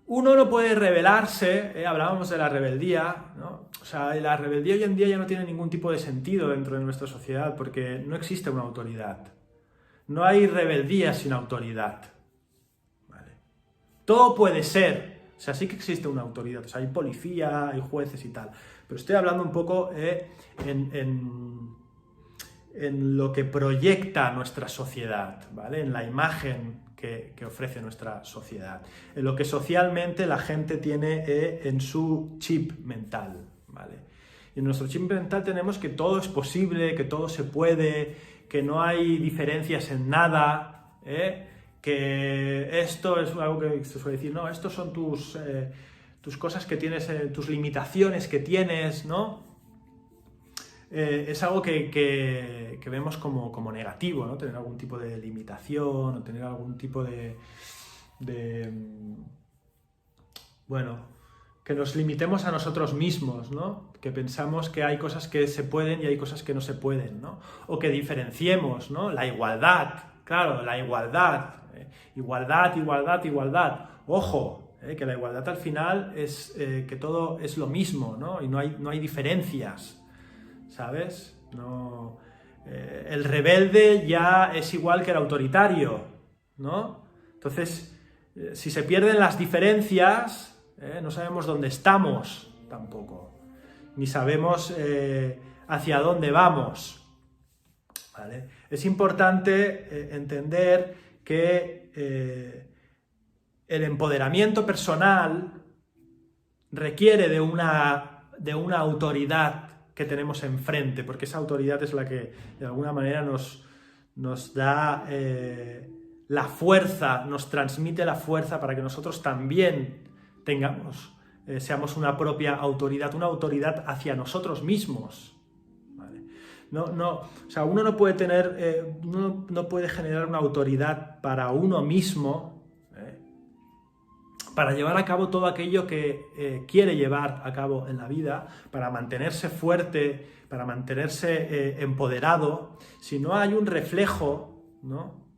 Uno no puede rebelarse, hablábamos de la rebeldía, ¿no? O sea, la rebeldía hoy en día ya no tiene ningún tipo de sentido dentro de nuestra sociedad, porque no existe una autoridad. No hay rebeldía sin autoridad. ¿Vale? Todo puede ser, o sea, sí que existe una autoridad, o sea, hay policía, hay jueces y tal, pero estoy hablando un poco en lo que proyecta nuestra sociedad, ¿vale? En la imagen que ofrece nuestra sociedad, en lo que socialmente la gente tiene en su chip mental, ¿vale? Y en nuestro chip mental tenemos que todo es posible, que todo se puede, que no hay diferencias en nada, que que esto es algo que se suele decir, no, estos son tus cosas que tienes, tus limitaciones que tienes, ¿no? Es algo que vemos como negativo, ¿no? Tener algún tipo de limitación o tener algún tipo bueno, que nos limitemos a nosotros mismos, ¿no? Que pensamos que hay cosas que se pueden y hay cosas que no se pueden, ¿no? O que diferenciemos, ¿no? La igualdad, claro, la igualdad. Igualdad, igualdad, igualdad. Ojo, que la igualdad al final es que todo es lo mismo, ¿no? Y no hay diferencias, ¿sabes? No, el rebelde ya es igual que el autoritario, ¿no? Entonces, si se pierden las diferencias, no sabemos dónde estamos tampoco, ni sabemos hacia dónde vamos, ¿vale? Es importante entender que el empoderamiento personal requiere de una autoridad que tenemos enfrente, porque esa autoridad es la que de alguna manera nos da la fuerza, nos transmite la fuerza para que nosotros también seamos una propia autoridad, una autoridad hacia nosotros mismos. ¿Vale? O sea, uno no puede uno no puede generar una autoridad para uno mismo, para llevar a cabo todo aquello que quiere llevar a cabo en la vida, para mantenerse fuerte, para mantenerse empoderado. Si no hay un reflejo, ¿no?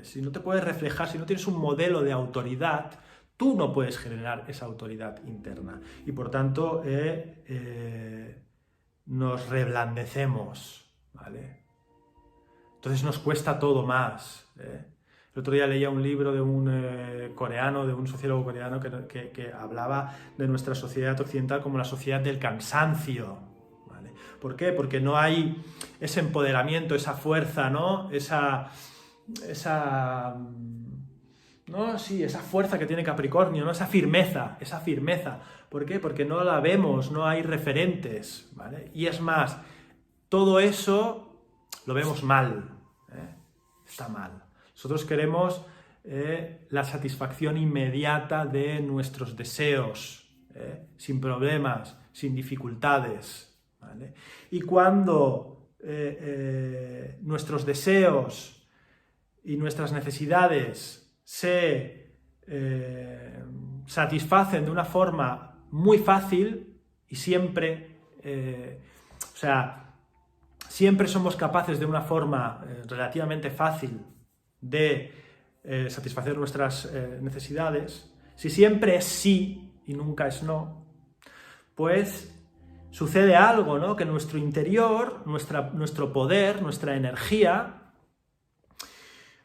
Si no te puedes reflejar, si no tienes un modelo de autoridad, tú no puedes generar esa autoridad interna. Y por tanto, nos reblandecemos, ¿vale? Entonces nos cuesta todo más, El otro día leía un libro de un coreano, de un sociólogo coreano, que hablaba de nuestra sociedad occidental como la sociedad del cansancio, ¿vale? ¿Por qué? Porque no hay ese empoderamiento, esa fuerza, ¿no? Esa fuerza que tiene Capricornio, ¿no? Esa firmeza. ¿Por qué? Porque no la vemos, no hay referentes, ¿vale? Y es más, todo eso lo vemos mal, está mal. Nosotros queremos la satisfacción inmediata de nuestros deseos, sin problemas, sin dificultades, ¿vale? Y cuando nuestros deseos y nuestras necesidades se satisfacen de una forma muy fácil y siempre, siempre somos capaces de una forma relativamente fácil de satisfacer nuestras necesidades, si siempre es sí y nunca es no, pues sucede algo, ¿no? Que nuestro interior, nuestro poder, nuestra energía,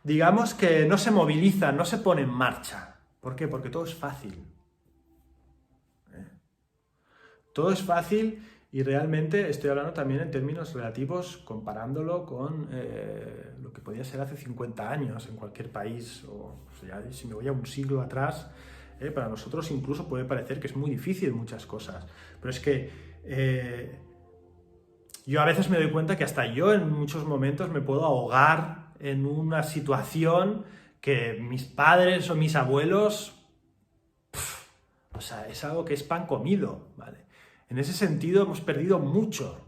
digamos que no se moviliza, no se pone en marcha. ¿Por qué? Porque todo es fácil. Todo es fácil y realmente estoy hablando también en términos relativos, comparándolo con lo que podía ser hace 50 años en cualquier país, o sea, si me voy a un siglo atrás, para nosotros incluso puede parecer que es muy difícil muchas cosas, pero es que yo a veces me doy cuenta que hasta yo en muchos momentos me puedo ahogar en una situación que mis padres o mis abuelos, es algo que es pan comido, ¿vale? En ese sentido hemos perdido mucho.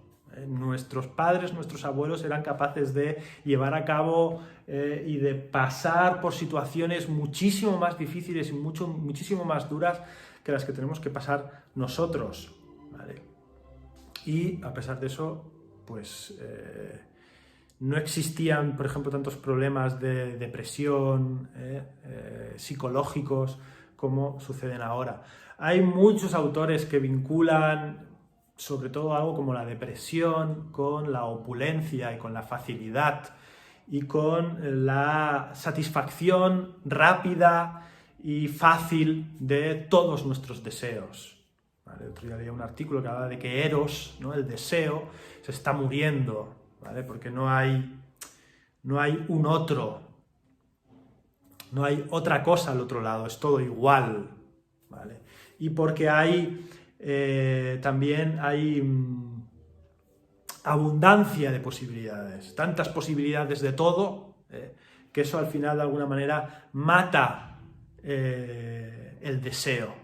Nuestros padres, nuestros abuelos eran capaces de llevar a cabo y de pasar por situaciones muchísimo más difíciles y muchísimo más duras que las que tenemos que pasar nosotros, ¿vale? Y a pesar de eso, pues no existían, por ejemplo, tantos problemas de depresión psicológicos como suceden ahora. Hay muchos autores que vinculan sobre todo algo como la depresión con la opulencia y con la facilidad y con la satisfacción rápida y fácil de todos nuestros deseos. ¿Vale? El otro día leía un artículo que hablaba de que Eros, ¿no? El deseo, se está muriendo, ¿vale? Porque no hay un otro, no hay otra cosa al otro lado, es todo igual, ¿vale? Y porque también hay abundancia de posibilidades, tantas posibilidades de todo, que eso al final de alguna manera mata el deseo,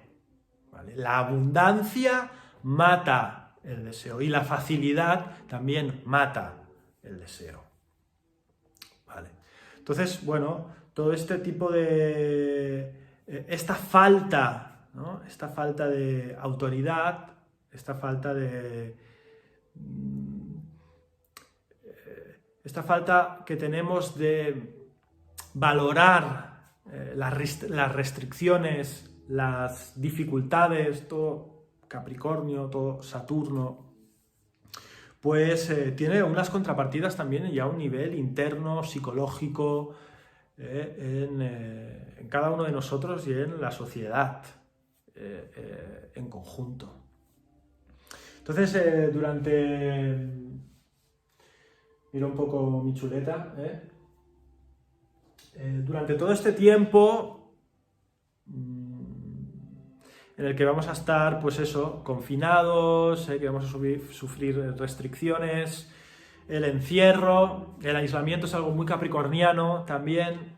¿vale? La abundancia mata el deseo y la facilidad también mata el deseo, ¿vale? Entonces, bueno, todo este tipo de... esta falta, ¿no? Esta falta de autoridad, esta falta de... esta falta que tenemos de valorar las restricciones, las dificultades, todo Capricornio, todo Saturno, pues tiene unas contrapartidas también ya a un nivel interno, psicológico, en cada uno de nosotros y en la sociedad en conjunto. Entonces, miro un poco mi chuleta, durante todo este tiempo en el que vamos a estar, pues eso, confinados, que vamos a sufrir restricciones, el encierro, el aislamiento es algo muy capricorniano también,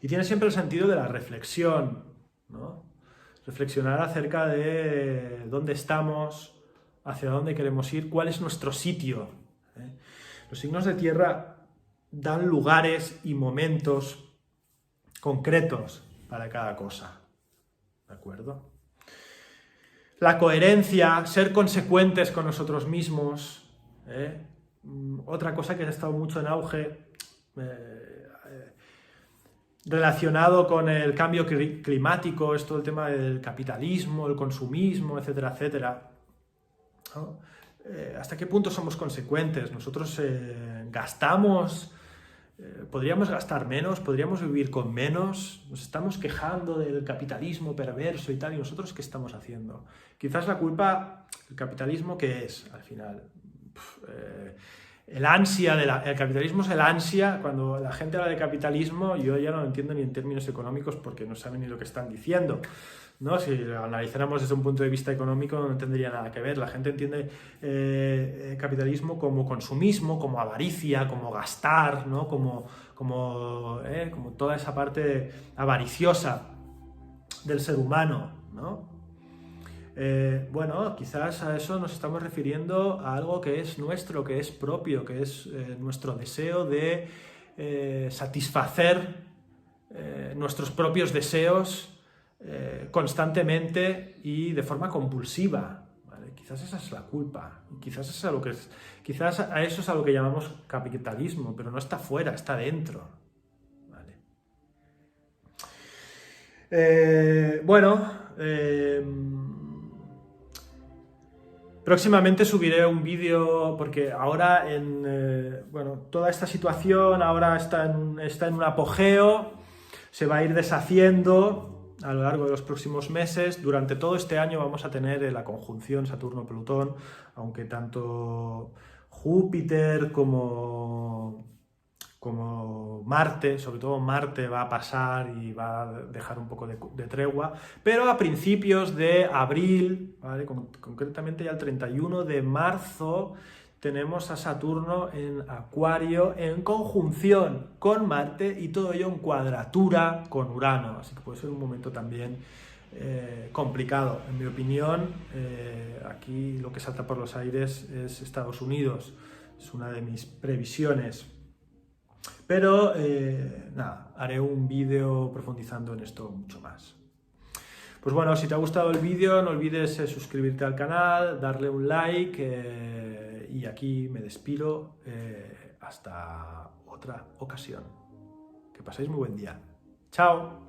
y tiene siempre el sentido de la reflexión, ¿no? Reflexionar acerca de dónde estamos, hacia dónde queremos ir, cuál es nuestro sitio. Los signos de tierra dan lugares y momentos concretos para cada cosa, ¿de acuerdo? La coherencia, ser consecuentes con nosotros mismos, otra cosa que ha estado mucho en auge, relacionado con el cambio climático, es todo el tema del capitalismo, el consumismo, etcétera, etcétera, ¿no? ¿Hasta qué punto somos consecuentes? Nosotros gastamos, podríamos gastar menos, podríamos vivir con menos, nos estamos quejando del capitalismo perverso y tal, ¿y nosotros qué estamos haciendo? Quizás la culpa, el capitalismo, ¿qué es al final? El capitalismo es el ansia. Cuando la gente habla de capitalismo, yo ya no lo entiendo ni en términos económicos porque no saben ni lo que están diciendo, ¿no? Si lo analizáramos desde un punto de vista económico no tendría nada que ver. La gente entiende capitalismo como consumismo, como avaricia, como gastar, ¿no? como toda esa parte avariciosa del ser humano, ¿no? Bueno, quizás a eso nos estamos refiriendo a algo que es nuestro, que es propio, que es nuestro deseo de satisfacer nuestros propios deseos constantemente y de forma compulsiva, ¿vale? Quizás esa es la culpa, quizás a eso es a lo que llamamos capitalismo, pero no está fuera, está dentro, ¿vale? Próximamente subiré un vídeo porque ahora toda esta situación ahora está en un apogeo, se va a ir deshaciendo a lo largo de los próximos meses. Durante todo este año vamos a tener la conjunción Saturno-Plutón, aunque tanto Júpiter como Marte, sobre todo Marte, va a pasar y va a dejar un poco de tregua, pero a principios de abril, ¿vale? Concretamente ya el 31 de marzo, tenemos a Saturno en Acuario en conjunción con Marte y todo ello en cuadratura con Urano, así que puede ser un momento también complicado. En mi opinión, aquí lo que salta por los aires es Estados Unidos, es una de mis previsiones. Pero nada, haré un vídeo profundizando en esto mucho más. Pues bueno, si te ha gustado el vídeo, no olvides suscribirte al canal, darle un like y aquí me despido hasta otra ocasión. Que paséis muy buen día. ¡Chao!